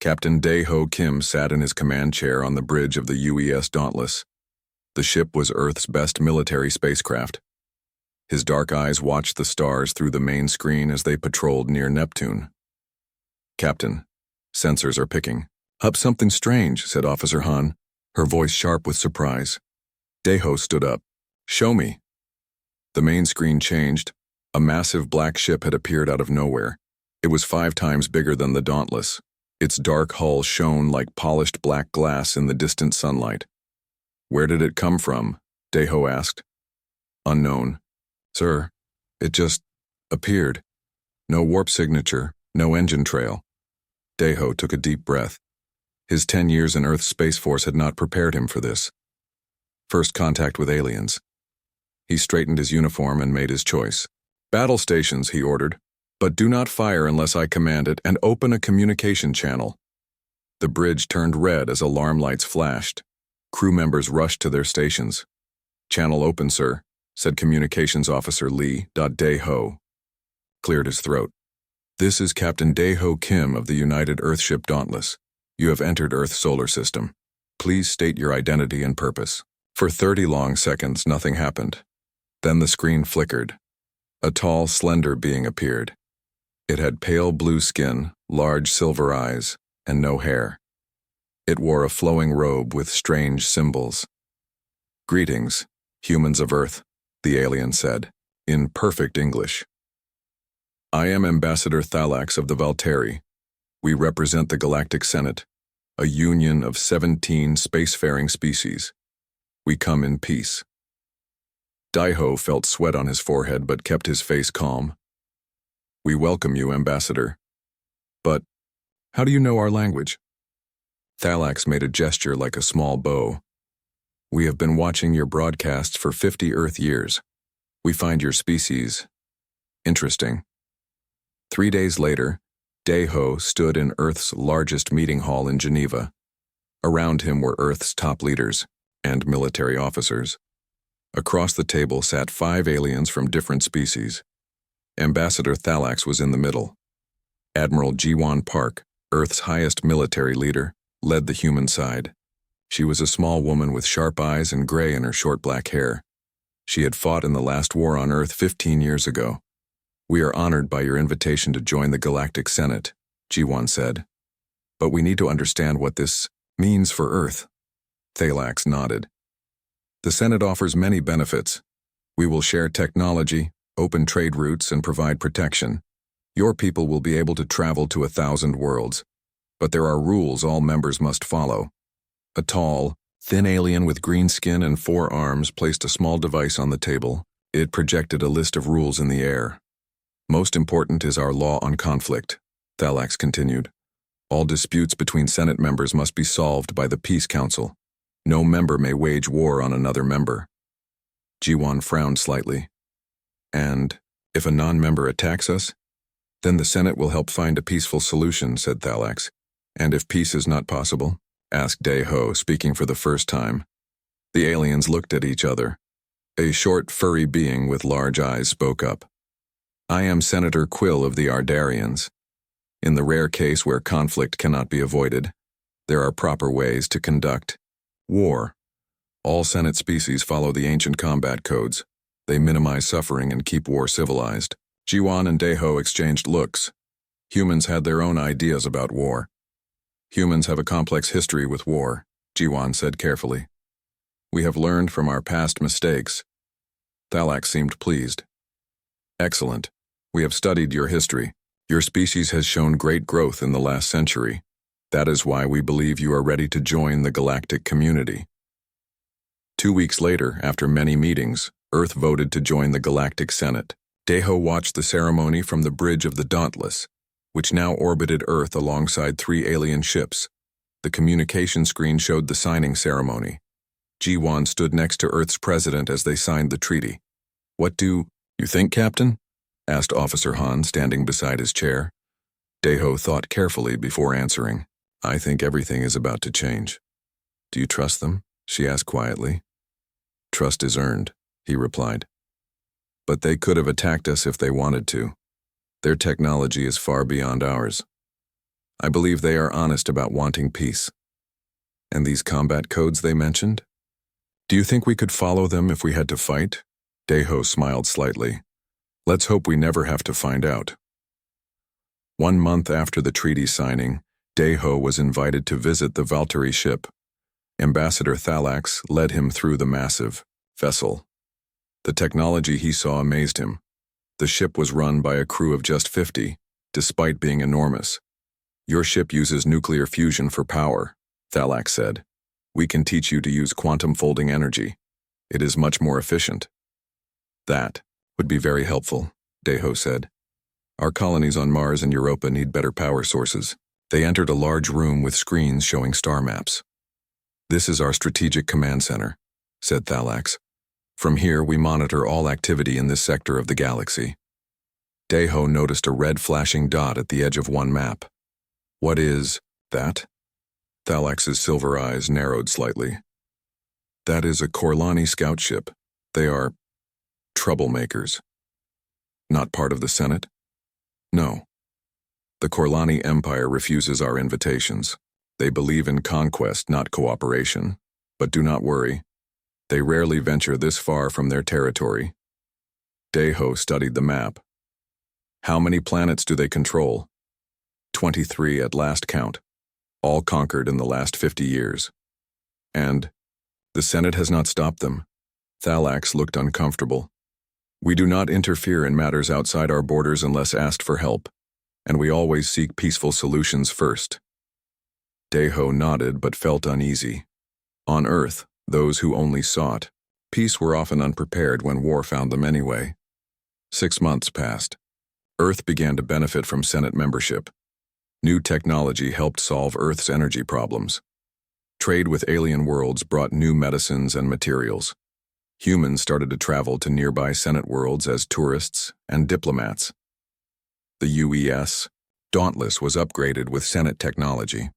Captain Dae-ho Kim sat in his command chair on the bridge of the UES Dauntless. The ship was Earth's best military spacecraft. His dark eyes watched the stars through the main screen as they patrolled near Neptune. "Captain, sensors are picking up something strange," said Officer Han, her voice sharp with surprise. Dae-ho stood up. "Show me." The main screen changed. A massive black ship had appeared out of nowhere. It was 5 times bigger than the Dauntless. Its dark hull shone like polished black glass in the distant sunlight. "Where did it come from?" Dae-ho asked. "Unknown. Sir, it just appeared. No warp signature, no engine trail." Dae-ho took a deep breath. His 10 years in Earth's Space Force had not prepared him for this. First contact with aliens. He straightened his uniform and made his choice. "Battle stations," he ordered, "but do not fire unless I command it, and open a communication channel." The bridge turned red as alarm lights flashed. Crew members rushed to their stations. "Channel open, sir," said Communications Officer Lee. Dae-ho cleared his throat. "This is Captain Dae-ho Kim of the United Earthship Dauntless. You have entered Earth's solar system. Please state your identity and purpose." For 30 long seconds, nothing happened. Then the screen flickered. A tall, slender being appeared. It had pale blue skin, large silver eyes, and no hair. It wore a flowing robe with strange symbols. "Greetings, humans of Earth," the alien said, in perfect English. "I am Ambassador Thalax of the Valteri. We represent the Galactic Senate, a union of 17 spacefaring species. We come in peace." Dae-ho felt sweat on his forehead but kept his face calm. "We welcome you, Ambassador. But how do you know our language?" Thalax made a gesture like a small bow. "We have been watching your broadcasts for 50 Earth years. We find your species interesting." 3 days later, Dae-ho stood in Earth's largest meeting hall in Geneva. Around him were Earth's top leaders and military officers. Across the table sat 5 aliens from different species. Ambassador Thalax was in the middle. Admiral Ji-won Park, Earth's highest military leader, led the human side. She was a small woman with sharp eyes and gray in her short black hair. She had fought in the last war on Earth 15 years ago. "We are honored by your invitation to join the Galactic Senate," Ji-won said. "But we need to understand what this means for Earth." Thalax nodded. "The Senate offers many benefits. We will share technology, open trade routes, and provide protection. Your people will be able to travel to 1,000 worlds. But there are rules all members must follow." A tall, thin alien with green skin and 4 arms placed a small device on the table. It projected a list of rules in the air. "Most important is our law on conflict," Thalax continued. "All disputes between Senate members must be solved by the Peace Council. No member may wage war on another member." Ji-won frowned slightly. "And if a non-member attacks us? Then the Senate will help find a peaceful solution," said Thalax. "And if peace is not possible?" asked Dae-ho, speaking for the first time. The aliens looked at each other. A short, furry being with large eyes spoke up. "I am Senator Quill of the Ardarians. In the rare case where conflict cannot be avoided, there are proper ways to conduct war. All Senate species follow the ancient combat codes. They minimize suffering and keep war civilized." Ji-won and Dae-ho exchanged looks. Humans had their own ideas about war. "Humans have a complex history with war," Ji-won said carefully. "We have learned from our past mistakes." Thalax seemed pleased. "Excellent. We have studied your history. Your species has shown great growth in the last century. That is why we believe you are ready to join the galactic community." 2 weeks later, after many meetings, Earth voted to join the Galactic Senate. Dae-ho watched the ceremony from the bridge of the Dauntless, which now orbited Earth alongside 3 alien ships. The communication screen showed the signing ceremony. Ji-won stood next to Earth's president as they signed the treaty. "What do you think, Captain?" asked Officer Han, standing beside his chair. Dae-ho thought carefully before answering. "I think everything is about to change." "Do you trust them?" she asked quietly. "Trust is earned," he replied. "But they could have attacked us if they wanted to. Their technology is far beyond ours." I believe they are honest about wanting peace. And these combat codes they mentioned? Do you think we could follow them if we had to fight? Daeho smiled slightly. Let's hope we never have to find out. 1 month after the treaty signing, Daeho was invited to visit the Valtteri ship. Ambassador Thalax led him through the massive vessel. The technology he saw amazed him. The ship was run by a crew of just 50, despite being enormous. Your ship uses nuclear fusion for power, Thalax said. We can teach you to use quantum folding energy. It is much more efficient. That would be very helpful, Daeho said. Our colonies on Mars and Europa need better power sources. They entered a large room with screens showing star maps. This is our strategic command center, said Thalax. From here, we monitor all activity in this sector of the galaxy. Daeho noticed a red flashing dot at the edge of one map. What is that? Thalax's silver eyes narrowed slightly. That is a Korlani scout ship. They are troublemakers. Not part of the Senate? No. The Korlani Empire refuses our invitations. They believe in conquest, not cooperation. But do not worry. They rarely venture this far from their territory. Daeho studied the map. How many planets do they control? 23 at last count, all conquered in the last 50 years. And the Senate has not stopped them. Thalax looked uncomfortable. We do not interfere in matters outside our borders unless asked for help, and we always seek peaceful solutions first. Daeho nodded but felt uneasy. On Earth, those who only sought peace were often unprepared when war found them anyway. 6 months passed. Earth began to benefit from Senate membership. New technology helped solve Earth's energy problems. Trade with alien worlds brought new medicines and materials. Humans started to travel to nearby Senate worlds as tourists and diplomats. The UES Dauntless was upgraded with Senate technology.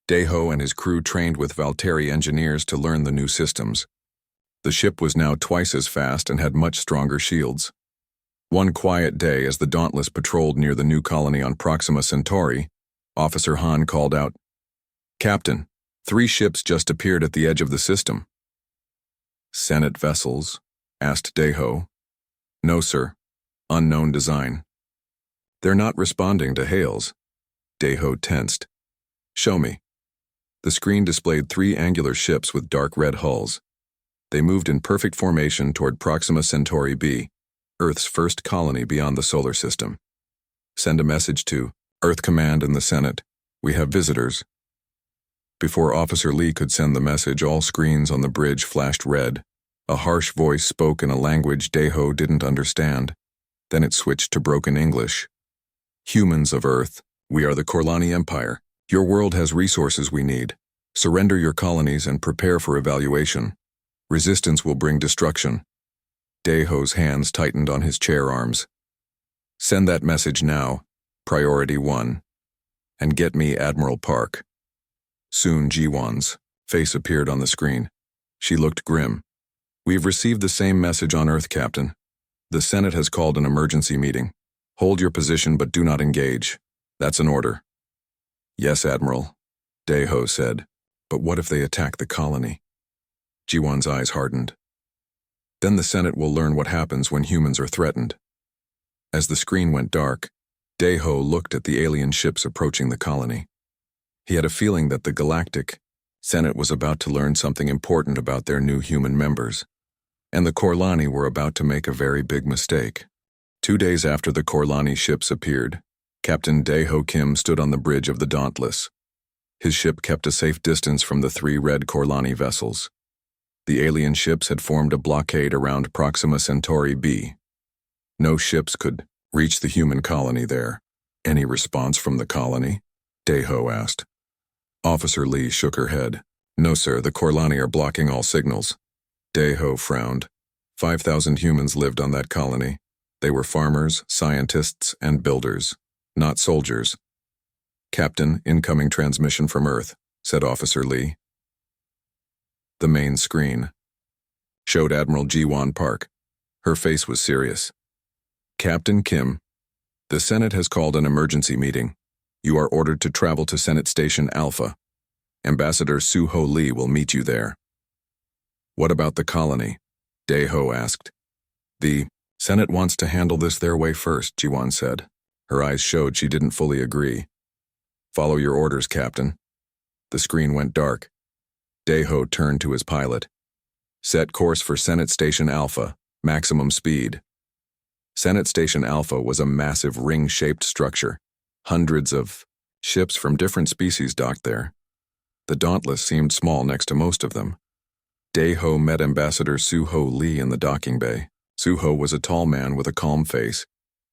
Daeho and his crew trained with Valtteri engineers to learn the new systems. The ship was now twice as fast and had much stronger shields. One quiet day, as the Dauntless patrolled near the new colony on Proxima Centauri, Officer Han called out, "Captain, 3 ships just appeared at the edge of the system." "Senate vessels?" asked Daeho. "No, sir. Unknown design." "They're not responding to hails." Daeho tensed. "Show me." The screen displayed 3 angular ships with dark red hulls. They moved in perfect formation toward Proxima Centauri b, Earth's first colony beyond the solar system. "Send a message to Earth Command and the Senate. We have visitors." Before Officer Lee could send the message, all screens on the bridge flashed red. A harsh voice spoke in a language Daeho didn't understand. Then it switched to broken English. "Humans of Earth, we are the Korlani Empire. Your world has resources we need. Surrender your colonies and prepare for evaluation. Resistance will bring destruction." Daeho's hands tightened on his chair arms. "Send that message now, Priority 1. And get me Admiral Park." Soon Jiwon's face appeared on the screen. She looked grim. "We've received the same message on Earth, Captain. The Senate has called an emergency meeting. Hold your position but do not engage. That's an order." "Yes, Admiral," Daeho said. "But what if they attack the colony?" Jiwon's eyes hardened. "Then the Senate will learn what happens when humans are threatened." As the screen went dark, Daeho looked at the alien ships approaching the colony. He had a feeling that the Galactic Senate was about to learn something important about their new human members, and the Korlani were about to make a very big mistake. 2 days after the Korlani ships appeared, Captain Daeho Kim stood on the bridge of the Dauntless. His ship kept a safe distance from the 3 red Korlani vessels. The alien ships had formed a blockade around Proxima Centauri b. No ships could reach the human colony there. "Any response from the colony?" Daeho asked. Officer Lee shook her head. "No, sir, the Korlani are blocking all signals." Daeho frowned. 5,000 humans lived on that colony. They were farmers, scientists, and builders, not soldiers. "Captain, incoming transmission from Earth," said Officer Lee. The main screen showed Admiral Jiwon Park. Her face was serious. "Captain Kim, the Senate has called an emergency meeting. You are ordered to travel to Senate Station Alpha. Ambassador Suho Lee will meet you there. What about the colony? Daeho asked. The Senate wants to handle this their way first, Jiwon said. Her eyes showed she didn't fully agree. Follow your orders, Captain. The screen went dark. Daeho turned to his pilot. Set course for Senate Station Alpha, maximum speed. Senate Station Alpha was a massive ring-shaped structure. Hundreds of ships from different species docked there. The Dauntless seemed small next to most of them. Daeho met Ambassador Suho Lee in the docking bay. Suho was a tall man with a calm face.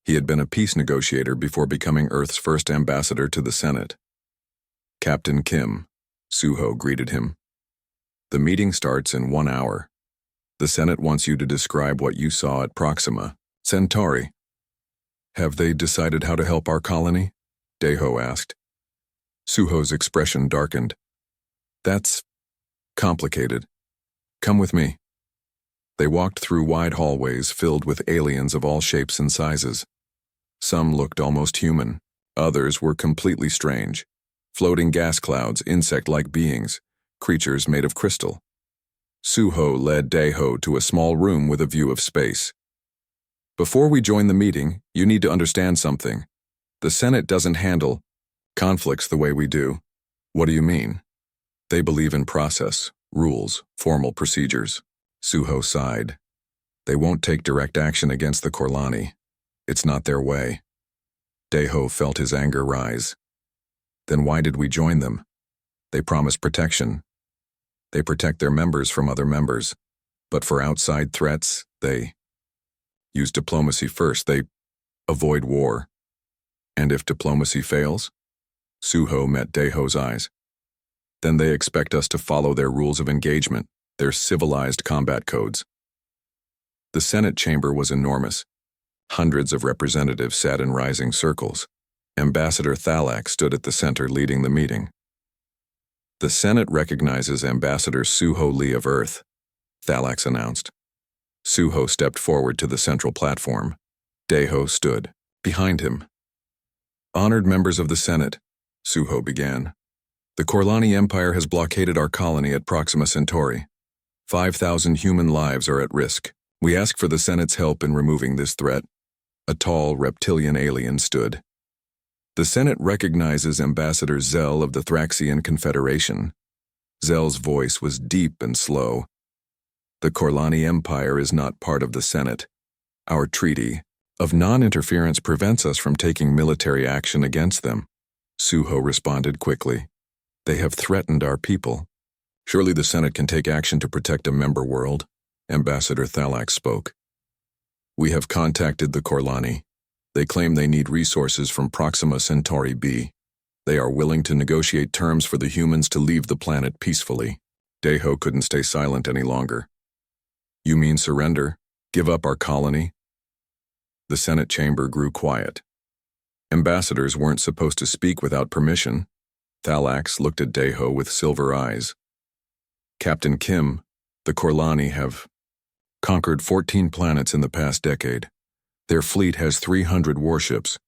He had been a peace negotiator before becoming Earth's first ambassador to the Senate. Captain Kim, Suho greeted him. The meeting starts in 1 hour. The Senate wants you to describe what you saw at Proxima Centauri. Have they decided how to help our colony? Daeho asked. Suho's expression darkened. That's complicated. Come with me. They walked through wide hallways filled with aliens of all shapes and sizes. Some looked almost human. Others were completely strange. Floating gas clouds, insect-like beings, creatures made of crystal. Suho led Daeho to a small room with a view of space. Before we join the meeting, you need to understand something. The Senate doesn't handle conflicts the way we do. What do you mean? They believe in process, rules, formal procedures. Suho sighed. They won't take direct action against the Korlani. It's not their way. Daeho felt his anger rise. Then why did we join them? They promise protection. They protect their members from other members. But for outside threats, they use diplomacy first. They avoid war. And if diplomacy fails? Suho met Daeho's eyes. Then they expect us to follow their rules of engagement, their civilized combat codes. The Senate chamber was enormous. Hundreds of representatives sat in rising circles. Ambassador Thalak stood at the center leading the meeting. The Senate recognizes Ambassador Suho Lee of Earth, Thalak announced. Suho stepped forward to the central platform. Daeho stood behind him. Honored members of the Senate, Suho began. The Korlani Empire has blockaded our colony at Proxima Centauri. 5,000 human lives are at risk. We ask for the Senate's help in removing this threat. A tall, reptilian alien stood. The Senate recognizes Ambassador Zell of the Thraxian Confederation. Zell's voice was deep and slow. The Korlani Empire is not part of the Senate. Our treaty of non-interference prevents us from taking military action against them. Suho responded quickly. They have threatened our people. Surely the Senate can take action to protect a member world, Ambassador Thalak spoke. We have contacted the Korlani. They claim they need resources from Proxima Centauri B. They are willing to negotiate terms for the humans to leave the planet peacefully. Daeho couldn't stay silent any longer. You mean surrender? Give up our colony? The Senate chamber grew quiet. Ambassadors weren't supposed to speak without permission. Thalax looked at Daeho with silver eyes. Captain Kim, the Korlani have conquered 14 planets in the past decade. Their fleet has 300 warships.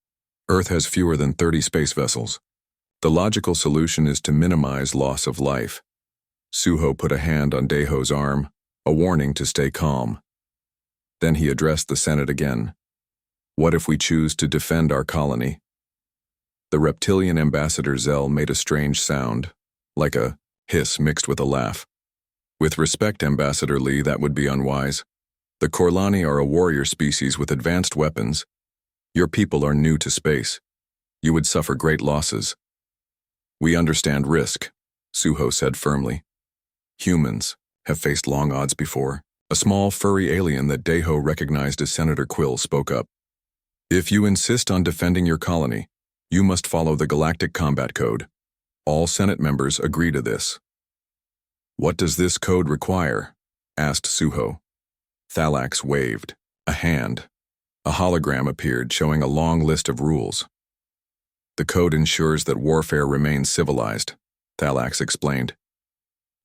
Earth has fewer than 30 space vessels. The logical solution is to minimize loss of life. Suho put a hand on Daeho's arm, a warning to stay calm. Then he addressed the Senate again. What if we choose to defend our colony? The reptilian ambassador Zell made a strange sound, like a hiss mixed with a laugh. With respect, Ambassador Lee, that would be unwise. The Korlani are a warrior species with advanced weapons. Your people are new to space. You would suffer great losses. We understand risk, Suho said firmly. Humans have faced long odds before. A small, furry alien that Daeho recognized as Senator Quill spoke up. If you insist on defending your colony, you must follow the Galactic Combat Code. All Senate members agree to this. What does this code require? Asked Suho. Thalax waved. A hand. A hologram appeared showing a long list of rules. The code ensures that warfare remains civilized, Thalax explained.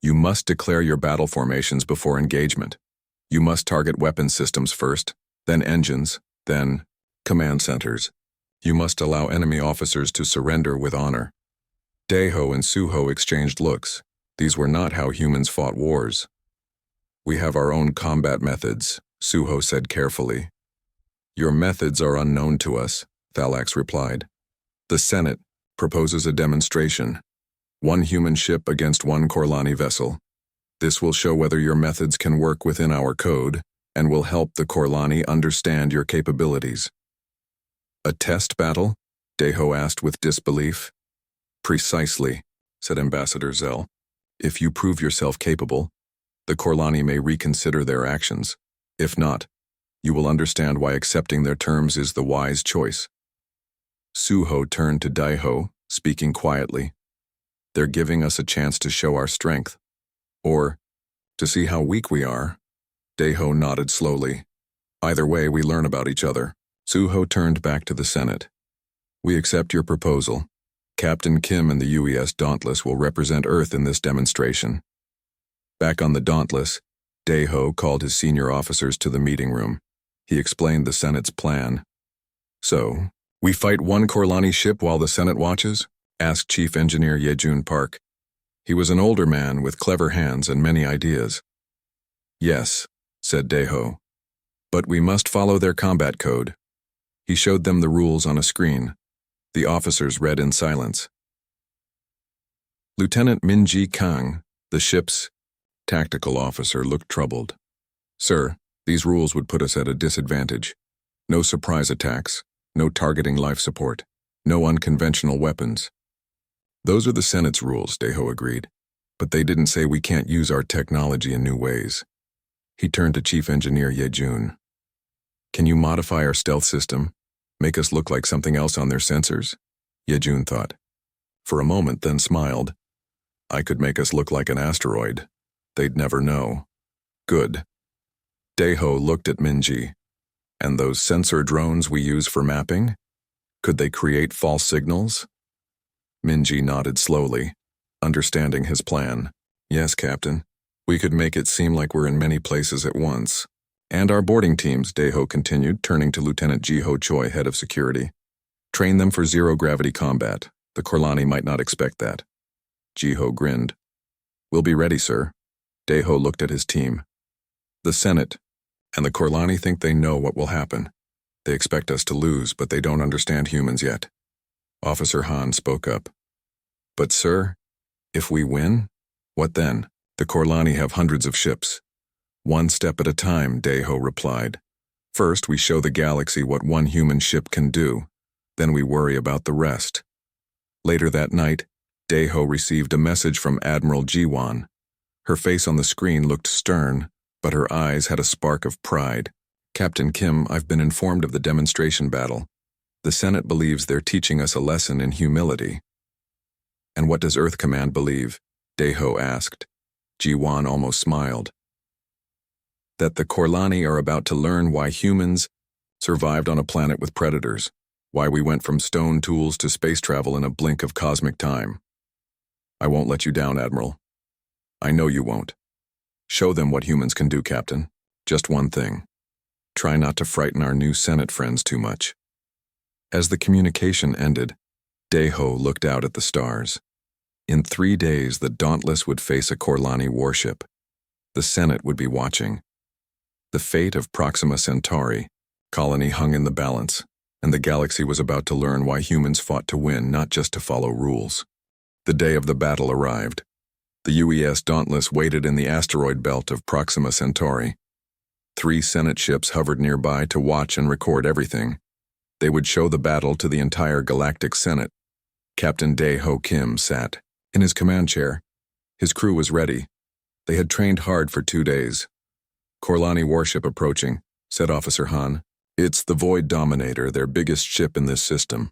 You must declare your battle formations before engagement. You must target weapon systems first, then engines, then command centers. You must allow enemy officers to surrender with honor. Daeho and Suho exchanged looks. These were not how humans fought wars. We have our own combat methods, Suho said carefully. Your methods are unknown to us, Thalax replied. The Senate proposes a demonstration. 1 human ship against 1 Korlani vessel. This will show whether your methods can work within our code and will help the Korlani understand your capabilities. A test battle? Daeho asked with disbelief. Precisely, said Ambassador Zell. If you prove yourself capable, the Korlani may reconsider their actions. If not, you will understand why accepting their terms is the wise choice. Suho turned to Daeho, speaking quietly. They're giving us a chance to show our strength. Or, to see how weak we are. Daeho nodded slowly. Either way, we learn about each other. Suho turned back to the Senate. We accept your proposal. Captain Kim and the UES Dauntless will represent Earth in this demonstration. Back on the Dauntless, Daeho called his senior officers to the meeting room. He explained the Senate's plan. So, we fight 1 Korlani ship while the Senate watches? Asked Chief Engineer Yejun Park. He was an older man with clever hands and many ideas. Yes, said Daeho. But we must follow their combat code. He showed them the rules on a screen. The officers read in silence. Lieutenant Minji Kang, the ship's tactical officer, looked troubled. Sir, these rules would put us at a disadvantage. No surprise attacks, no targeting life support, no unconventional weapons. Those are the Senate's rules, Daeho agreed. But they didn't say we can't use our technology in new ways. He turned to Chief Engineer Yejun. Can you modify our stealth system? Make us look like something else on their sensors? Yejun thought. For a moment, then smiled. I could make us look like an asteroid. They'd never know. Good. Daeho looked at Minji. And those sensor drones we use for mapping? Could they create false signals? Minji nodded slowly, understanding his plan. Yes, Captain. We could make it seem like we're in many places at once. And our boarding teams, Daeho continued, turning to Lieutenant Jiho Choi, head of security. Train them for zero-gravity combat. The Korlani might not expect that. Jiho grinned. We'll be ready, sir. Daeho looked at his team. The Senate and the Korlani think they know what will happen. They expect us to lose, but they don't understand humans yet. Officer Han spoke up. But sir, if we win, what then? The Korlani have hundreds of ships. 1 step at a time, Daeho replied. First, we show the galaxy what 1 human ship can do. Then we worry about the rest. Later that night, Daeho received a message from Admiral Jiwan. Her face on the screen looked stern, but her eyes had a spark of pride. Captain Kim, I've been informed of the demonstration battle. The Senate believes they're teaching us a lesson in humility. And what does Earth Command believe? Daeho asked. Jiwan almost smiled. That the Korlani are about to learn why humans survived on a planet with predators, why we went from stone tools to space travel in a blink of cosmic time. I won't let you down, Admiral. I know you won't. Show them what humans can do, Captain. Just one thing. Try not to frighten our new Senate friends too much. As the communication ended, Daeho looked out at the stars. In 3 days, the Dauntless would face a Korlani warship. The Senate would be watching. The fate of Proxima Centauri colony hung in the balance, and the galaxy was about to learn why humans fought to win, not just to follow rules. The day of the battle arrived. The UES Dauntless waited in the asteroid belt of Proxima Centauri. 3 Senate ships hovered nearby to watch and record everything. They would show the battle to the entire Galactic Senate. Captain Daeho Kim sat in his command chair. His crew was ready. They had trained hard for 2 days. Korlani warship approaching, said Officer Han. It's the Void Dominator, their biggest ship in this system.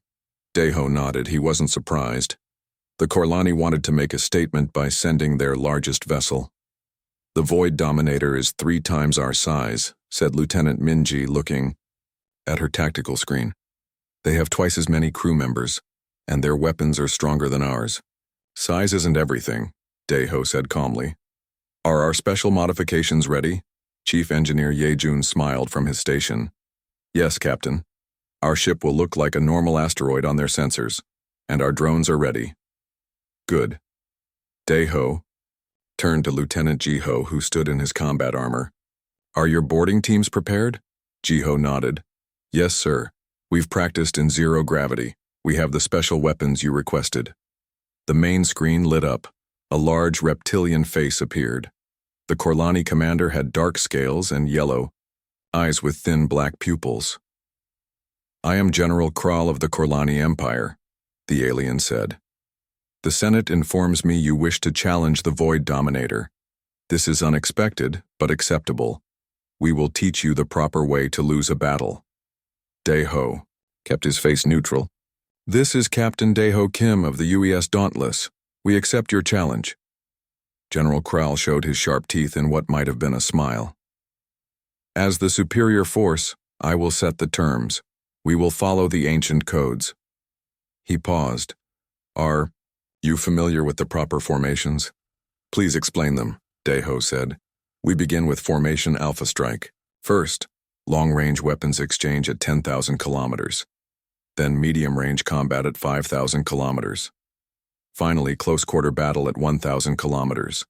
Daeho nodded. He wasn't surprised. The Korlani wanted to make a statement by sending their largest vessel. The Void Dominator is 3 times our size, said Lieutenant Minji, looking at her tactical screen. They have twice as many crew members, and their weapons are stronger than ours. Size isn't everything, Daeho said calmly. Are our special modifications ready? Chief Engineer Yejun smiled from his station. Yes, Captain. Our ship will look like a normal asteroid on their sensors, and our drones are ready. Good. Daeho turned to Lieutenant Jiho, who stood in his combat armor. Are your boarding teams prepared? Jiho nodded. Yes, sir. We've practiced in zero gravity. We have the special weapons you requested. The main screen lit up. A large reptilian face appeared. The Korlani commander had dark scales and yellow eyes with thin black pupils. I am General Kral of the Korlani Empire, the alien said. The Senate informs me you wish to challenge the Void Dominator. This is unexpected, but acceptable. We will teach you the proper way to lose a battle. Daeho kept his face neutral. This is Captain Daeho Kim of the UES Dauntless. We accept your challenge. General Kral showed his sharp teeth in what might have been a smile. As the superior force, I will set the terms. We will follow the ancient codes. He paused. Are you familiar with the proper formations? Please explain them, Daeho said. We begin with Formation Alpha Strike. First, long-range weapons exchange at 10,000 kilometers. Then medium-range combat at 5,000 kilometers. Finally, close-quarter battle at 1,000 kilometers.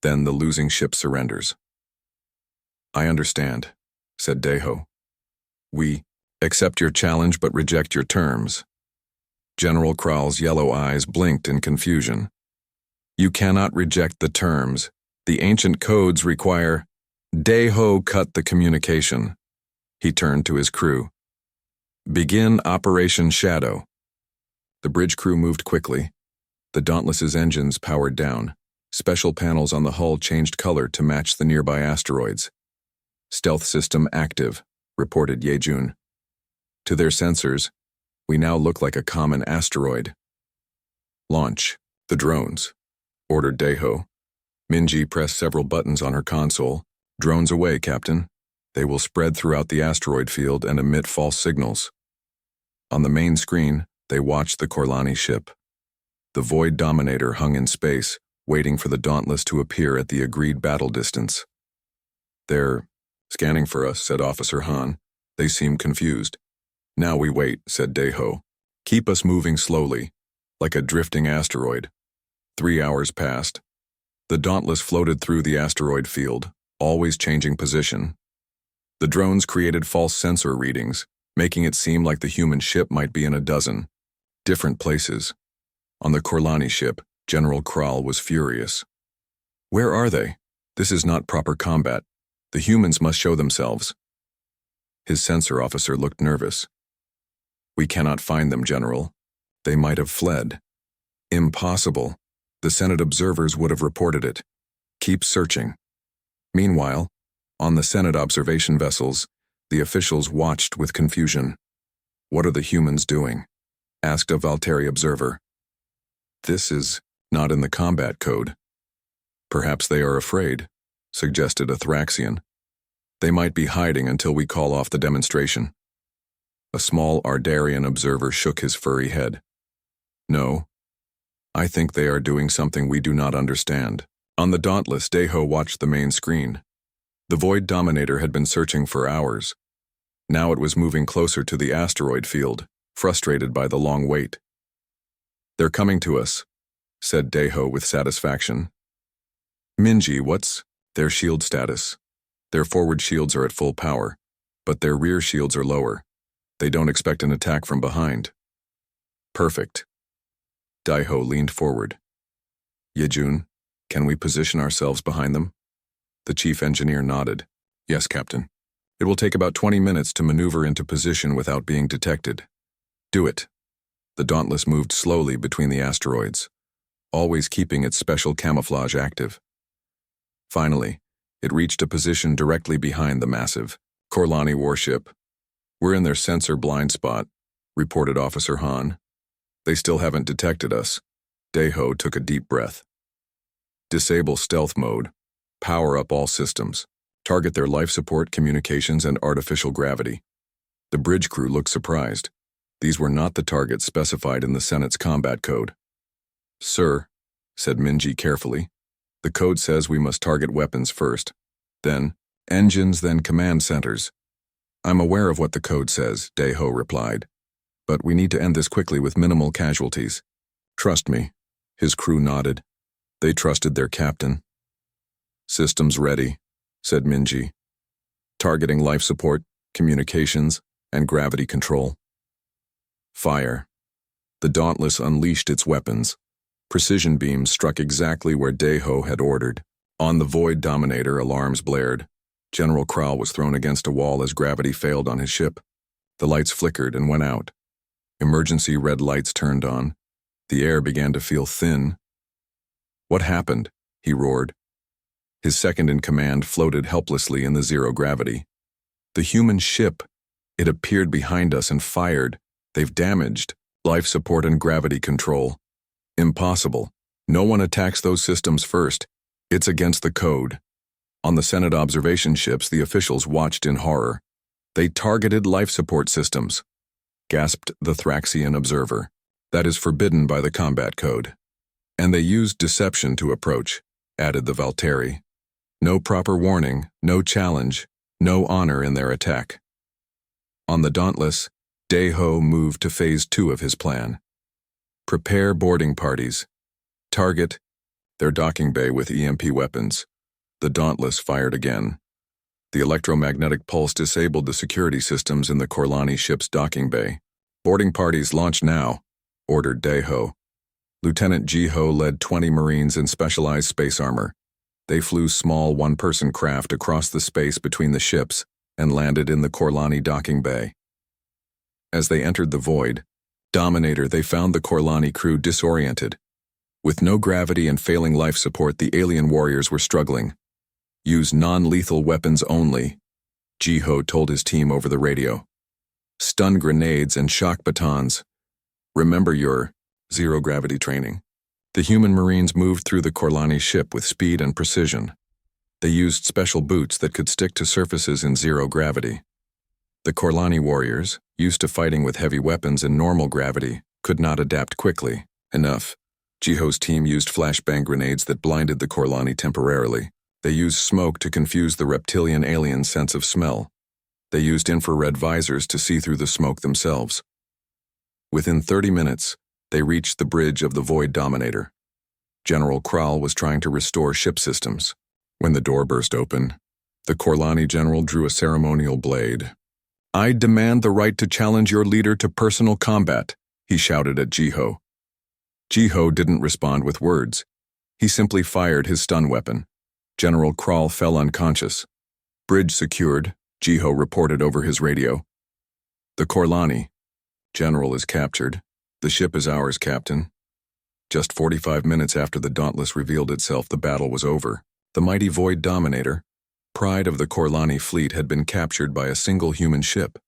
Then the losing ship surrenders. I understand, said Daeho. We accept your challenge but reject your terms. General Kral's yellow eyes blinked in confusion. You cannot reject the terms. The ancient codes require... Daeho cut the communication. He turned to his crew. Begin Operation Shadow. The bridge crew moved quickly. The Dauntless's engines powered down. Special panels on the hull changed color to match the nearby asteroids. Stealth system active, reported Yejun. To their sensors, we now look like a common asteroid. Launch the drones, ordered Daeho. Minji pressed several buttons on her console. Drones away, Captain. They will spread throughout the asteroid field and emit false signals. On the main screen, they watched the Korlani ship. The Void Dominator hung in space, waiting for the Dauntless to appear at the agreed battle distance. They're scanning for us, said Officer Han. They seem confused. Now we wait, said Daeho. Keep us moving slowly, like a drifting asteroid. 3 hours passed. The Dauntless floated through the asteroid field, always changing position. The drones created false sensor readings, making it seem like the human ship might be in a dozen different places. On the Korlani ship, General Kral was furious. Where are they? This is not proper combat. The humans must show themselves. His sensor officer looked nervous. We cannot find them, General. They might have fled. Impossible. The Senate observers would have reported it. Keep searching. Meanwhile, on the Senate observation vessels, the officials watched with confusion. What are the humans doing? Asked a Valteri observer. This is not in the combat code. Perhaps they are afraid, suggested a Thraxian. They might be hiding until we call off the demonstration. A small Ardarian observer shook his furry head. No. I think they are doing something we do not understand. On the Dauntless, Daeho watched the main screen. The Void Dominator had been searching for hours. Now it was moving closer to the asteroid field, frustrated by the long wait. They're coming to us, said Daeho with satisfaction. Minji, what's their shield status? Their forward shields are at full power, but their rear shields are lower. They don't expect an attack from behind. Perfect. Daeho leaned forward. Yejun, can we position ourselves behind them? The chief engineer nodded. Yes, Captain. It will take about 20 minutes to maneuver into position without being detected. Do it. The Dauntless moved slowly between the asteroids, always keeping its special camouflage active. Finally, it reached a position directly behind the massive Korlani warship. We're in their sensor blind spot, reported Officer Han. They still haven't detected us. Daeho took a deep breath. Disable stealth mode. Power up all systems. Target their life support, communications, and artificial gravity. The bridge crew looked surprised. These were not the targets specified in the Senate's combat code. Sir, said Minji carefully, the code says we must target weapons first, then engines, then command centers. I'm aware of what the code says, Dae-ho replied. But we need to end this quickly with minimal casualties. Trust me. His crew nodded. They trusted their captain. Systems ready, said Minji. Targeting life support, communications, and gravity control. Fire. The Dauntless unleashed its weapons. Precision beams struck exactly where Dae-ho had ordered. On the Void Dominator, alarms blared. General Krall was thrown against a wall as gravity failed on his ship. The lights flickered and went out. Emergency red lights turned on. The air began to feel thin. What happened? He roared. His second-in-command floated helplessly in the zero gravity. The human ship. It appeared behind us and fired. They've damaged life support and gravity control. Impossible. No one attacks those systems first. It's against the code. On the Senate observation ships, the officials watched in horror. They targeted life support systems, gasped the Thraxian observer. That is forbidden by the combat code. And they used deception to approach, added the Valtteri. No proper warning, no challenge, no honor in their attack. On the Dauntless, Dae-ho moved to Phase 2 of his plan. Prepare boarding parties. Target their docking bay with EMP weapons. The Dauntless fired again. The electromagnetic pulse disabled the security systems in the Korlani ship's docking bay. Boarding parties launch now, ordered Dae-ho. Lieutenant Ji-ho led 20 Marines in specialized space armor. They flew small one-person craft across the space between the ships and landed in the Korlani docking bay. As they entered the Void Dominator, they found the Korlani crew disoriented. With no gravity and failing life support, the alien warriors were struggling. Use non-lethal weapons only, Ji-ho told his team over the radio. Stun grenades and shock batons. Remember your zero-gravity training. The human Marines moved through the Korlani ship with speed and precision. They used special boots that could stick to surfaces in zero gravity. The Korlani warriors, used to fighting with heavy weapons in normal gravity, could not adapt quickly enough. Ji-ho's team used flashbang grenades that blinded the Korlani temporarily. They used smoke to confuse the reptilian alien's sense of smell. They used infrared visors to see through the smoke themselves. Within 30 minutes, they reached the bridge of the Void Dominator. General Krall was trying to restore ship systems. When the door burst open, the Korlani general drew a ceremonial blade. I demand the right to challenge your leader to personal combat, he shouted at Ji-ho. Ji-ho didn't respond with words. He simply fired his stun weapon. General Krall fell unconscious. Bridge secured, Ji-ho reported over his radio. The Korlani. General is captured. The ship is ours, Captain. Just 45 minutes after the Dauntless revealed itself, the battle was over. The mighty Void Dominator, pride of the Korlani fleet, had been captured by a single human ship.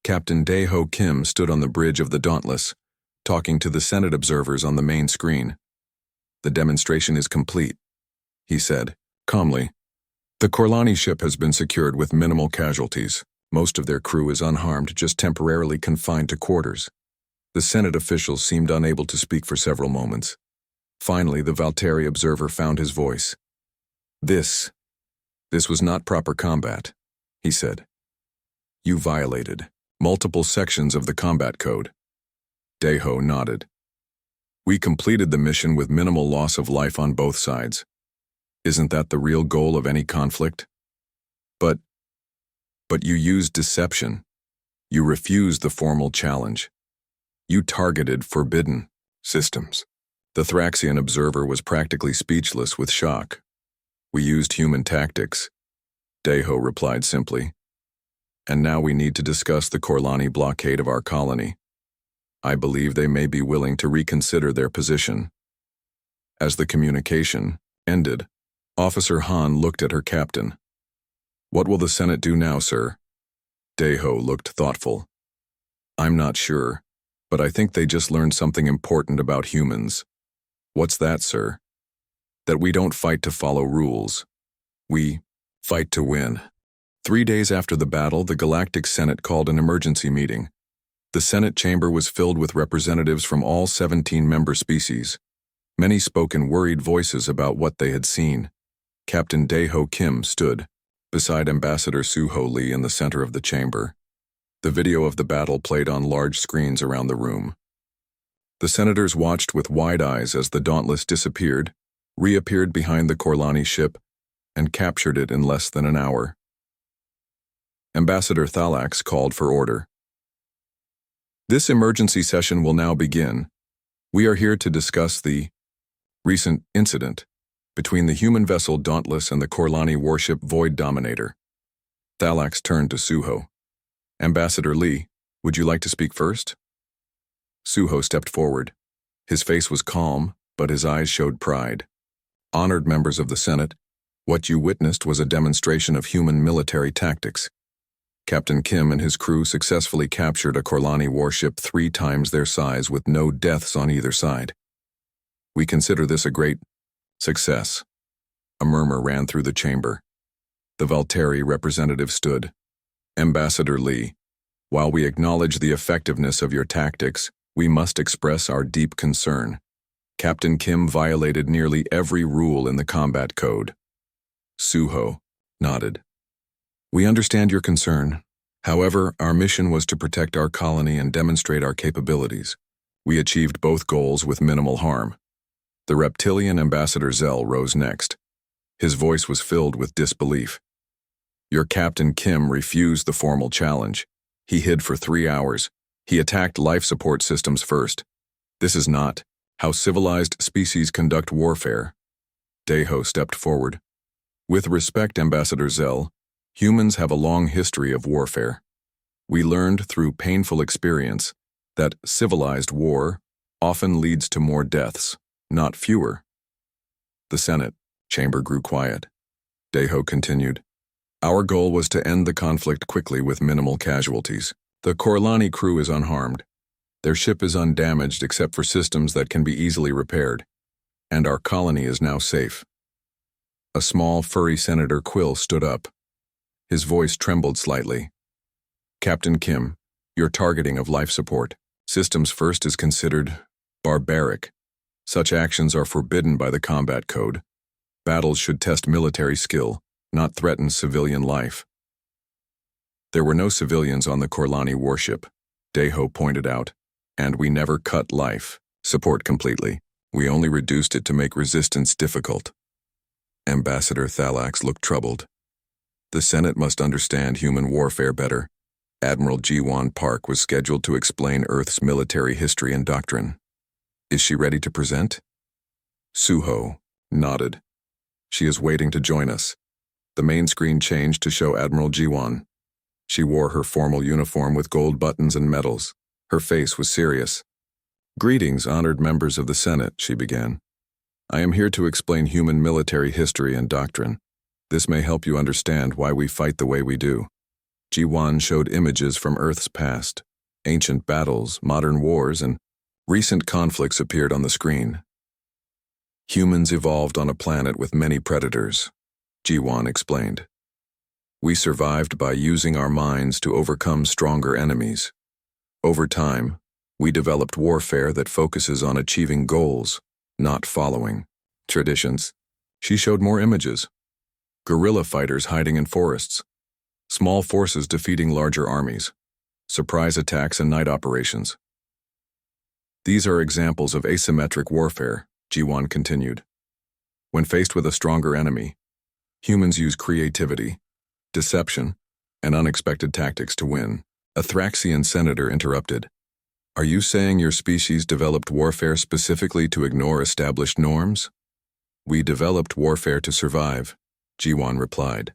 Captain Dae-ho Kim stood on the bridge of the Dauntless, talking to the Senate observers on the main screen. The demonstration is complete, he said, calmly. The Korlani ship has been secured with minimal casualties. Most of their crew is unharmed, just temporarily confined to quarters. The Senate officials seemed unable to speak for several moments. Finally, the Valtteri observer found his voice. This was not proper combat, he said. You violated multiple sections of the combat code. Dae-ho nodded. We completed the mission with minimal loss of life on both sides. Isn't that the real goal of any conflict? But you used deception. You refused the formal challenge. You targeted forbidden systems. The Thraxian observer was practically speechless with shock. We used human tactics, Dae-ho replied simply. And now we need to discuss the Korlani blockade of our colony. I believe they may be willing to reconsider their position. As the communication ended, Officer Han looked at her captain. What will the Senate do now, sir? Dae-ho looked thoughtful. I'm not sure, but I think they just learned something important about humans. What's that, sir? That we don't fight to follow rules. We fight to win. 3 days after the battle, the Galactic Senate called an emergency meeting. The Senate chamber was filled with representatives from all 17 member species. Many spoke in worried voices about what they had seen. Captain Dae-ho Kim stood, beside Ambassador Suho Lee in the center of the chamber. The video of the battle played on large screens around the room. The senators watched with wide eyes as the Dauntless disappeared, reappeared behind the Korlani ship, and captured it in less than an hour. Ambassador Thalax called for order. This emergency session will now begin. We are here to discuss the recent incident between the human vessel Dauntless and the Korlani warship Void Dominator. Thalax turned to Suho. Ambassador Lee, would you like to speak first? Suho stepped forward. His face was calm, but his eyes showed pride. Honored members of the Senate, what you witnessed was a demonstration of human military tactics. Captain Kim and his crew successfully captured a Korlani warship 3 times their size with no deaths on either side. We consider this a great success. A murmur ran through the chamber. The Valteri representative stood. Ambassador Lee, while we acknowledge the effectiveness of your tactics, we must express our deep concern. Captain Kim violated nearly every rule in the combat code. Suho nodded. We understand your concern. However, our mission was to protect our colony and demonstrate our capabilities. We achieved both goals with minimal harm. The reptilian Ambassador Zell rose next. His voice was filled with disbelief. Your Captain Kim refused the formal challenge. He hid for 3 hours. He attacked life support systems first. This is not how civilized species conduct warfare. Daeho stepped forward. With respect, Ambassador Zell, humans have a long history of warfare. We learned through painful experience that civilized war often leads to more deaths, not fewer. The Senate chamber grew quiet. Daeho continued. Our goal was to end the conflict quickly with minimal casualties. The Korlani crew is unharmed. Their ship is undamaged except for systems that can be easily repaired. And our colony is now safe. A small, furry Senator Quill stood up. His voice trembled slightly. Captain Kim, your targeting of life support systems first is considered barbaric. Such actions are forbidden by the combat code. Battles should test military skill, not threaten civilian life. There were no civilians on the Korlani warship, Daeho pointed out, and we never cut life support completely. We only reduced it to make resistance difficult. Ambassador Thalax looked troubled. The Senate must understand human warfare better. Admiral Ji-won Park was scheduled to explain Earth's military history and doctrine. Is she ready to present? Suho nodded. She is waiting to join us. The main screen changed to show Admiral Ji-won. She wore her formal uniform with gold buttons and medals. Her face was serious. Greetings, honored members of the Senate, she began. I am here to explain human military history and doctrine. This may help you understand why we fight the way we do. Ji-won showed images from Earth's past. Ancient battles, modern wars, and recent conflicts appeared on the screen. Humans evolved on a planet with many predators, Ji-won explained. We survived by using our minds to overcome stronger enemies. Over time, we developed warfare that focuses on achieving goals, not following traditions. She showed more images. Guerrilla fighters hiding in forests. Small forces defeating larger armies. Surprise attacks and night operations. These are examples of asymmetric warfare, Ji-won continued. When faced with a stronger enemy, humans use creativity, deception, and unexpected tactics to win. A Thraxian senator interrupted. Are you saying your species developed warfare specifically to ignore established norms? We developed warfare to survive, Ji-won replied.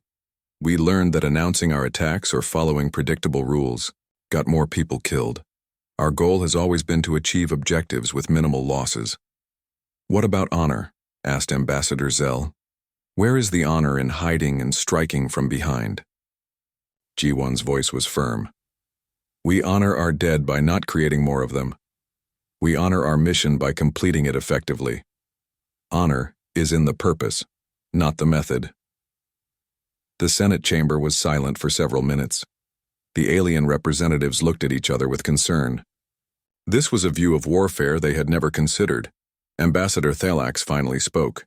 We learned that announcing our attacks or following predictable rules got more people killed. Our goal has always been to achieve objectives with minimal losses. What about honor? Asked Ambassador Zell. Where is the honor in hiding and striking from behind? Ji-won's voice was firm. We honor our dead by not creating more of them. We honor our mission by completing it effectively. Honor is in the purpose, not the method. The Senate chamber was silent for several minutes. The alien representatives looked at each other with concern. This was a view of warfare they had never considered. Ambassador Thalax finally spoke.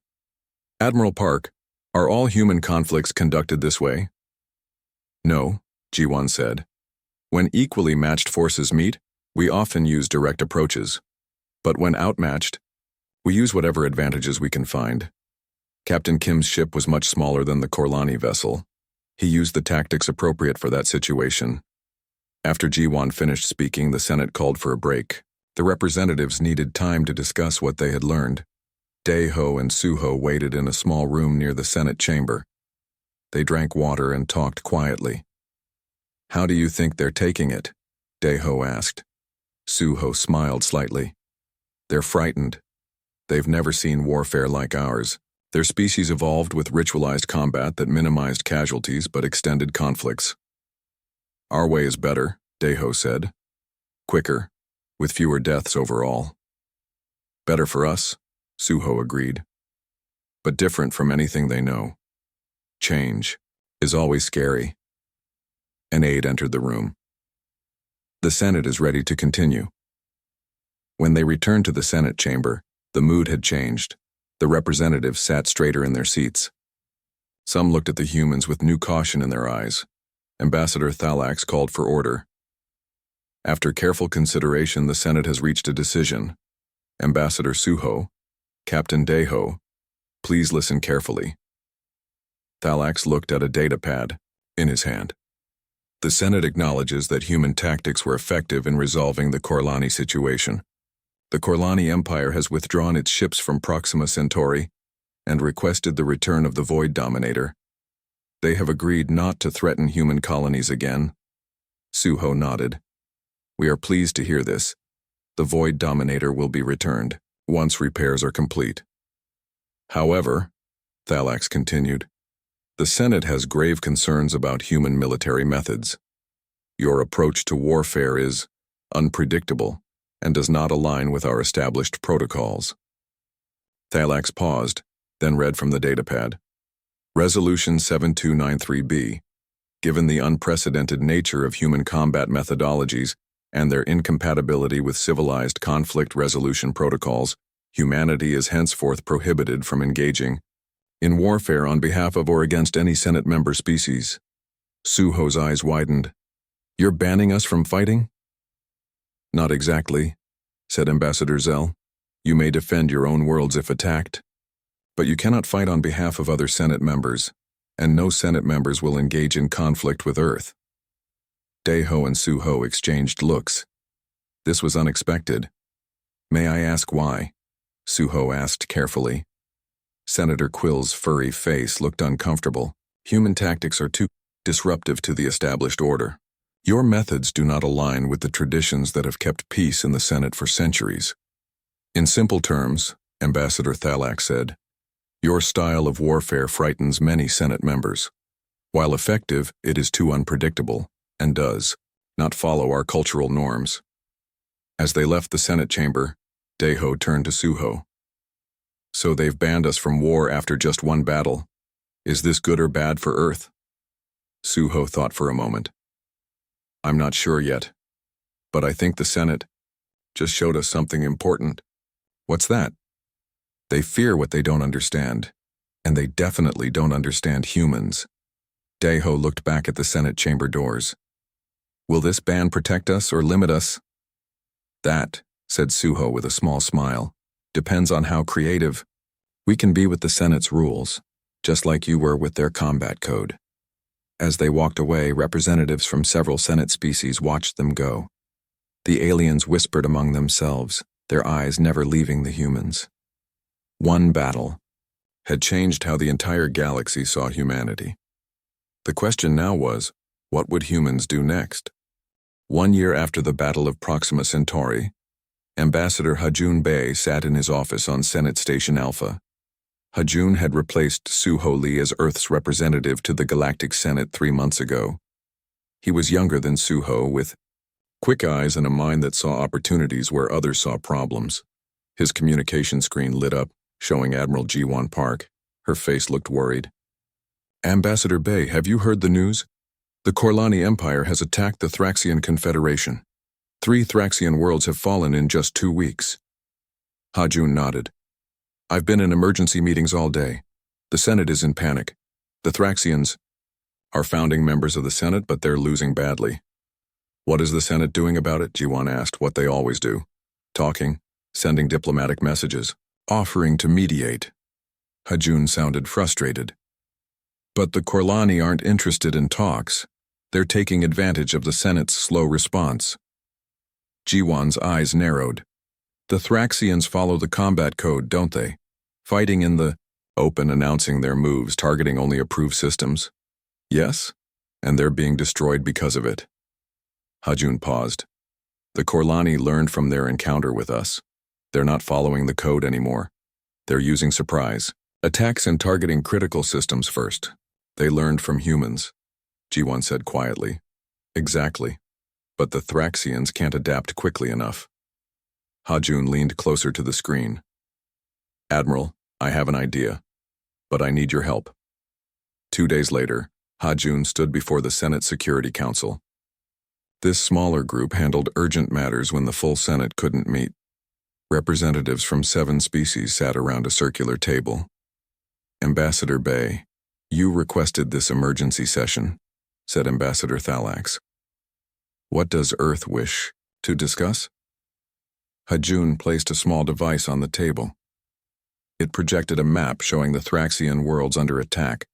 Admiral Park, are all human conflicts conducted this way? No, Ji-won said. When equally matched forces meet, we often use direct approaches. But when outmatched, we use whatever advantages we can find. Captain Kim's ship was much smaller than the Korlani vessel. He used the tactics appropriate for that situation. After Ji-won finished speaking, the Senate called for a break. The representatives needed time to discuss what they had learned. Dae-ho and Soo-ho waited in a small room near the Senate chamber. They drank water and talked quietly. "How do you think they're taking it?" Dae-ho asked. Soo-ho smiled slightly. "They're frightened. They've never seen warfare like ours. Their species evolved with ritualized combat that minimized casualties but extended conflicts. Our way is better," Dae-ho said. "Quicker, with fewer deaths overall." "Better for us," Soo-ho agreed. "But different from anything they know. Change is always scary." An aide entered the room. "The Senate is ready to continue." When they returned to the Senate chamber, the mood had changed. The representatives sat straighter in their seats. Some looked at the humans with new caution in their eyes. Ambassador Thalax called for order. "After careful consideration, the Senate has reached a decision. Ambassador Soo-ho, Captain Dae-ho, please listen carefully." Thalax looked at a data pad in his hand. "The Senate acknowledges that human tactics were effective in resolving the Korlani situation. The Korlani Empire has withdrawn its ships from Proxima Centauri and requested the return of the Void Dominator. They have agreed not to threaten human colonies again." Soo-ho nodded. "We are pleased to hear this. The Void Dominator will be returned once repairs are complete. However," Thalax continued, "the Senate has grave concerns about human military methods. Your approach to warfare is unpredictable and does not align with our established protocols." Thalax paused, then read from the datapad. "Resolution 7293B. Given the unprecedented nature of human combat methodologies and their incompatibility with civilized conflict resolution protocols, humanity is henceforth prohibited from engaging in warfare on behalf of or against any Senate member species." Soo-ho's eyes widened. "You're banning us from fighting?" "Not exactly," said Ambassador Zell. "You may defend your own worlds if attacked, but you cannot fight on behalf of other Senate members, and no Senate members will engage in conflict with Earth." Dae-ho and Soo-ho exchanged looks. This was unexpected. "May I ask why?" Soo-ho asked carefully. Senator Quill's furry face looked uncomfortable. "Human tactics are too disruptive to the established order. Your methods do not align with the traditions that have kept peace in the Senate for centuries. In simple terms," Ambassador Thalax said, "your style of warfare frightens many Senate members. While effective, it is too unpredictable and does not follow our cultural norms." As they left the Senate chamber, Dae-ho turned to Soo-ho. "So they've banned us from war after just one battle. Is this good or bad for Earth?" Soo-ho thought for a moment. "I'm not sure yet, but I think the Senate just showed us something important." "What's that?" "They fear what they don't understand, and they definitely don't understand humans." Dae-ho looked back at the Senate chamber doors. "Will this ban protect us or limit us?" "That," said Soo-ho with a small smile, "depends on how creative. We can be with the Senate's rules, just like you were with their combat code." As they walked away, representatives from several Senate species watched them go. The aliens whispered among themselves, their eyes never leaving the humans. One battle had changed how the entire galaxy saw humanity. The question now was, what would humans do next? 1 year after the Battle of Proxima Centauri, Ambassador Ha-joon Bae sat in his office on Senate Station Alpha. Ha-joon had replaced Soo-ho Lee as Earth's representative to the Galactic Senate 3 months ago. He was younger than Soo-ho, with quick eyes and a mind that saw opportunities where others saw problems. His communication screen lit up, showing Admiral Ji-won Park. Her face looked worried. "Ambassador Bae, have you heard the news? The Korlani Empire has attacked the Thraxian Confederation. 3 Thraxian worlds have fallen in just 2 weeks." Ha-joon nodded. "I've been in emergency meetings all day. The Senate is in panic. The Thraxians..." Are founding members of the Senate, but they're losing badly. What is the Senate doing about it? Jiwan asked. What they always do. Talking, sending diplomatic messages, offering to mediate. Hajun sounded frustrated. But the Korlani aren't interested in talks. They're taking advantage of the Senate's slow response. Jiwan's eyes narrowed. The Thraxians follow the combat code, don't they? Fighting in the open, announcing their moves, targeting only approved systems. Yes, and they're being destroyed because of it. Hajun paused. The Korlani learned from their encounter with us. They're not following the code anymore. They're using surprise attacks and targeting critical systems first. They learned from humans, Jiwan said quietly. Exactly. But the Thraxians can't adapt quickly enough. Hajun leaned closer to the screen. Admiral, I have an idea, but I need your help. 2 days later, Hajun stood before the Senate Security Council. This smaller group handled urgent matters when the full Senate couldn't meet. Representatives from 7 species sat around a circular table. Ambassador Bay, you requested this emergency session, said Ambassador Thalax. What does Earth wish to discuss? Hajun placed a small device on the table. It projected a map showing the Thraxian worlds under attack.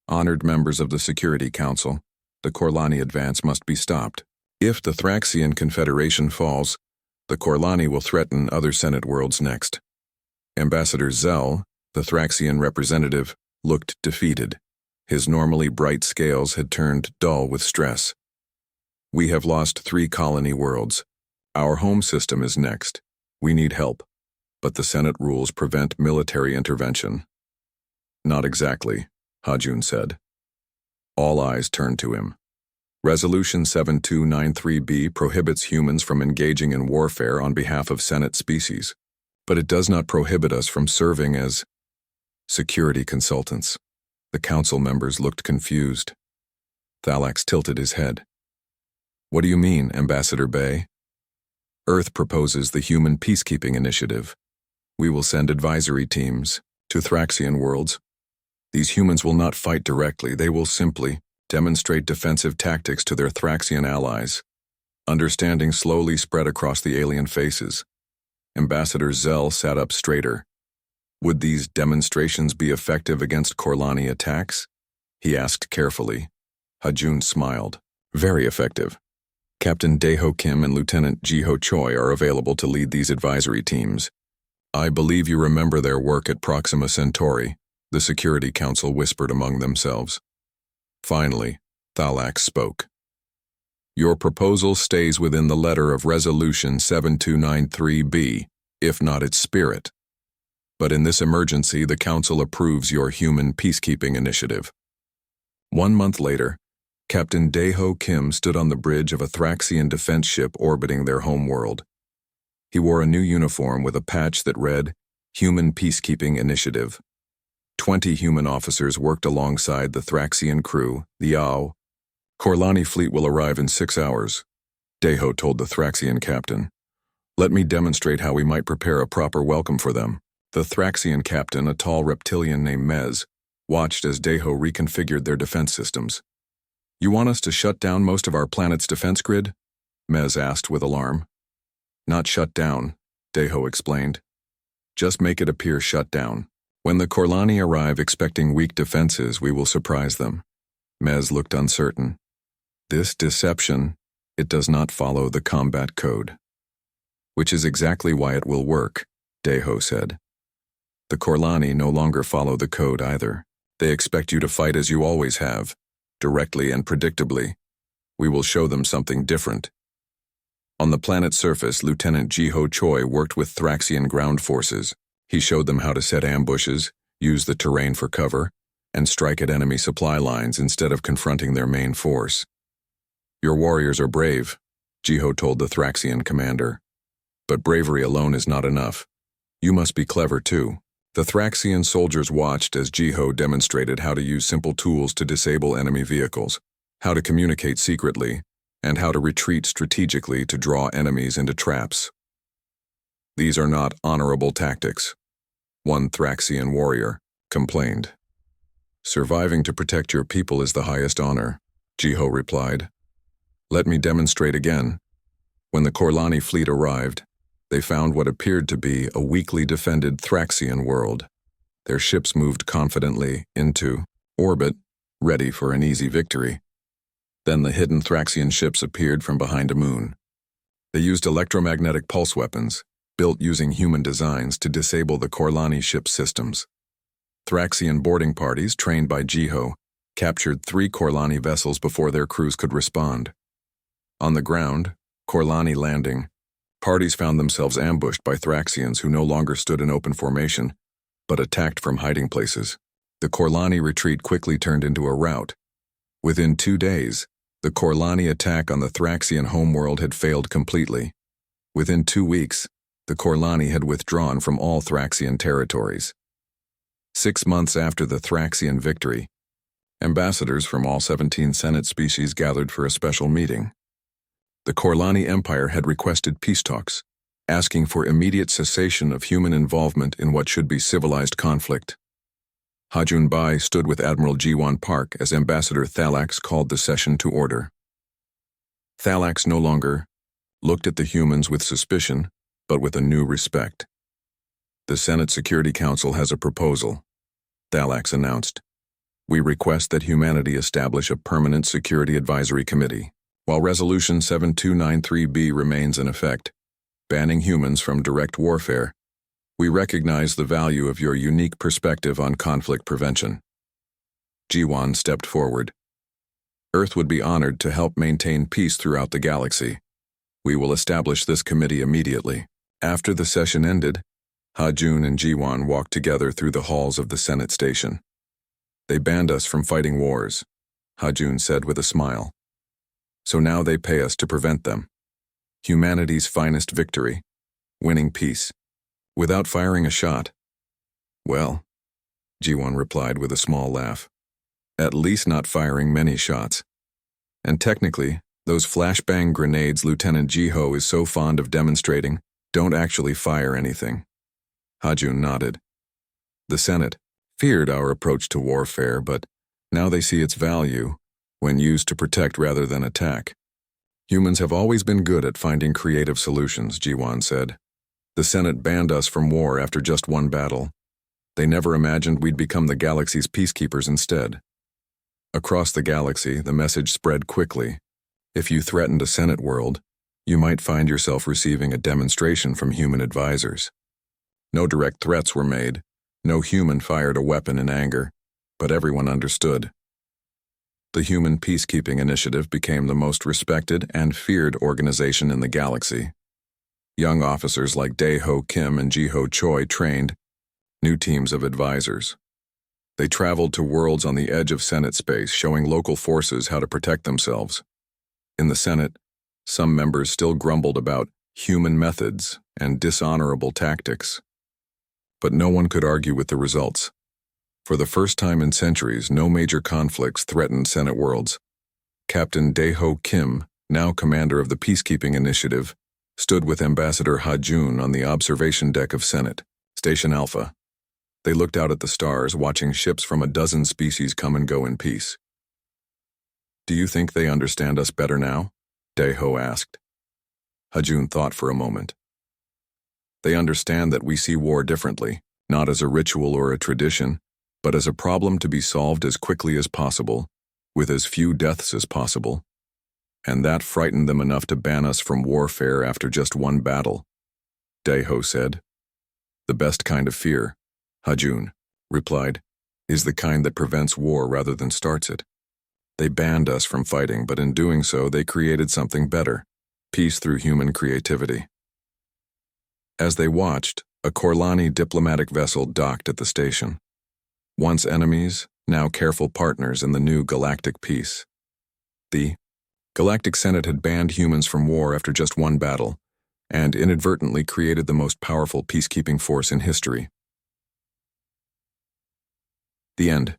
Honored members of the Security Council, the Korlani advance must be stopped. If the Thraxian Confederation falls, the Korlani will threaten other Senate worlds next. Ambassador Zell, the Thraxian representative, looked defeated. His normally bright scales had turned dull with stress. We have lost 3 colony worlds. Our home system is next. We need help. But the Senate rules prevent military intervention. Not exactly, Hajun said. All eyes turned to him. Resolution 7293B prohibits humans from engaging in warfare on behalf of Senate species, but it does not prohibit us from serving as security consultants. The council members looked confused. Thalax tilted his head. What do you mean, Ambassador Bay? Earth proposes the Human Peacekeeping Initiative. We will send advisory teams to Thraxian worlds. These humans will not fight directly, they will simply demonstrate defensive tactics to their Thraxian allies. Understanding slowly spread across the alien faces. Ambassador Zell sat up straighter. Would these demonstrations be effective against Korlani attacks? He asked carefully. Hajun smiled. Very effective. Captain Daeho Kim and Lieutenant Jiho Choi are available to lead these advisory teams. I believe you remember their work at Proxima Centauri, the Security Council whispered among themselves. Finally, Thalax spoke. Your proposal stays within the letter of Resolution 7293B, if not its spirit. But in this emergency, the Council approves your Human Peacekeeping Initiative. 1 month later, Captain Daeho Kim stood on the bridge of a Thraxian defense ship orbiting their homeworld. He wore a new uniform with a patch that read, Human Peacekeeping Initiative. 20 human officers worked alongside the Thraxian crew, the Ao. Korlani fleet will arrive in 6 hours, Daeho told the Thraxian captain. Let me demonstrate how we might prepare a proper welcome for them. The Thraxian captain, a tall reptilian named Mez, watched as Daeho reconfigured their defense systems. You want us to shut down most of our planet's defense grid? Mez asked with alarm. Not shut down, Daeho explained. Just make it appear shut down. When the Korlani arrive expecting weak defenses, we will surprise them. Mez looked uncertain. This deception, it does not follow the combat code. Which is exactly why it will work, Daeho said. The Korlani no longer follow the code either. They expect you to fight as you always have, directly and predictably. We will show them something different. On the planet's surface, Lieutenant Jiho Choi worked with Thraxian ground forces. He showed them how to set ambushes, use the terrain for cover, and strike at enemy supply lines instead of confronting their main force. Your warriors are brave, Jiho told the Thraxian commander. But bravery alone is not enough. You must be clever too. The Thraxian soldiers watched as Jiho demonstrated how to use simple tools to disable enemy vehicles, how to communicate secretly, and how to retreat strategically to draw enemies into traps. These are not honorable tactics, one Thraxian warrior complained. Surviving to protect your people is the highest honor, Jiho replied. Let me demonstrate again. When the Korlani fleet arrived, they found what appeared to be a weakly defended Thraxian world. Their ships moved confidently into orbit, ready for an easy victory. Then the hidden Thraxian ships appeared from behind a moon. They used electromagnetic pulse weapons, built using human designs, to disable the Korlani ship systems. Thraxian boarding parties, trained by Jiho, captured 3 Korlani vessels before their crews could respond. On the ground, Korlani landing, parties found themselves ambushed by Thraxians who no longer stood in open formation, but attacked from hiding places. The Korlani retreat quickly turned into a rout. Within 2 days, the Korlani attack on the Thraxian homeworld had failed completely. Within 2 weeks, the Korlani had withdrawn from all Thraxian territories. 6 months after the Thraxian victory, ambassadors from all 17 Senate species gathered for a special meeting. The Korlani Empire had requested peace talks, asking for immediate cessation of human involvement in what should be civilized conflict. Hajun Bai stood with Admiral Jiwan Park as Ambassador Thalax called the session to order. Thalax no longer looked at the humans with suspicion, but with a new respect. The Senate Security Council has a proposal, Thalax announced. We request that humanity establish a permanent Security Advisory Committee. While Resolution 7293B remains in effect, banning humans from direct warfare, we recognize the value of your unique perspective on conflict prevention. Jiwan stepped forward. Earth would be honored to help maintain peace throughout the galaxy. We will establish this committee immediately. After the session ended, Hajun and Jiwan walked together through the halls of the Senate station. They banned us from fighting wars, Hajun said with a smile. So now they pay us to prevent them. Humanity's finest victory, winning peace, without firing a shot. Well, Jiwan replied with a small laugh. At least not firing many shots. And technically, those flashbang grenades Lieutenant Jiho is so fond of demonstrating don't actually fire anything. Hajun nodded. The Senate feared our approach to warfare, but now they see its value when used to protect rather than attack. Humans have always been good at finding creative solutions, Jiwan said. The Senate banned us from war after just one battle. They never imagined we'd become the galaxy's peacekeepers instead. Across the galaxy, the message spread quickly. If you threatened a Senate world, you might find yourself receiving a demonstration from human advisors. No direct threats were made. No human fired a weapon in anger, but everyone understood. The Human Peacekeeping Initiative became the most respected and feared organization in the galaxy. Young officers like Dae-ho Kim and Ji-ho Choi trained new teams of advisors. They traveled to worlds on the edge of Senate space, showing local forces how to protect themselves. In the Senate, some members still grumbled about human methods and dishonorable tactics. But no one could argue with the results. For the first time in centuries, no major conflicts threatened Senate worlds. Captain Dae-ho Kim, now commander of the Peacekeeping Initiative, stood with Ambassador Hajun on the observation deck of Senate, Station Alpha. They looked out at the stars, watching ships from a dozen species come and go in peace. Do you think they understand us better now? Dae-ho asked. Hajun thought for a moment. They understand that we see war differently, not as a ritual or a tradition, but as a problem to be solved as quickly as possible, with as few deaths as possible. And that frightened them enough to ban us from warfare after just one battle, Dae-ho said. The best kind of fear, Hajun replied, is the kind that prevents war rather than starts it. They banned us from fighting, but in doing so, they created something better, peace through human creativity. As they watched, a Korlani diplomatic vessel docked at the station. Once enemies, now careful partners in the new galactic peace. The Galactic Senate had banned humans from war after just one battle, and inadvertently created the most powerful peacekeeping force in history. The end.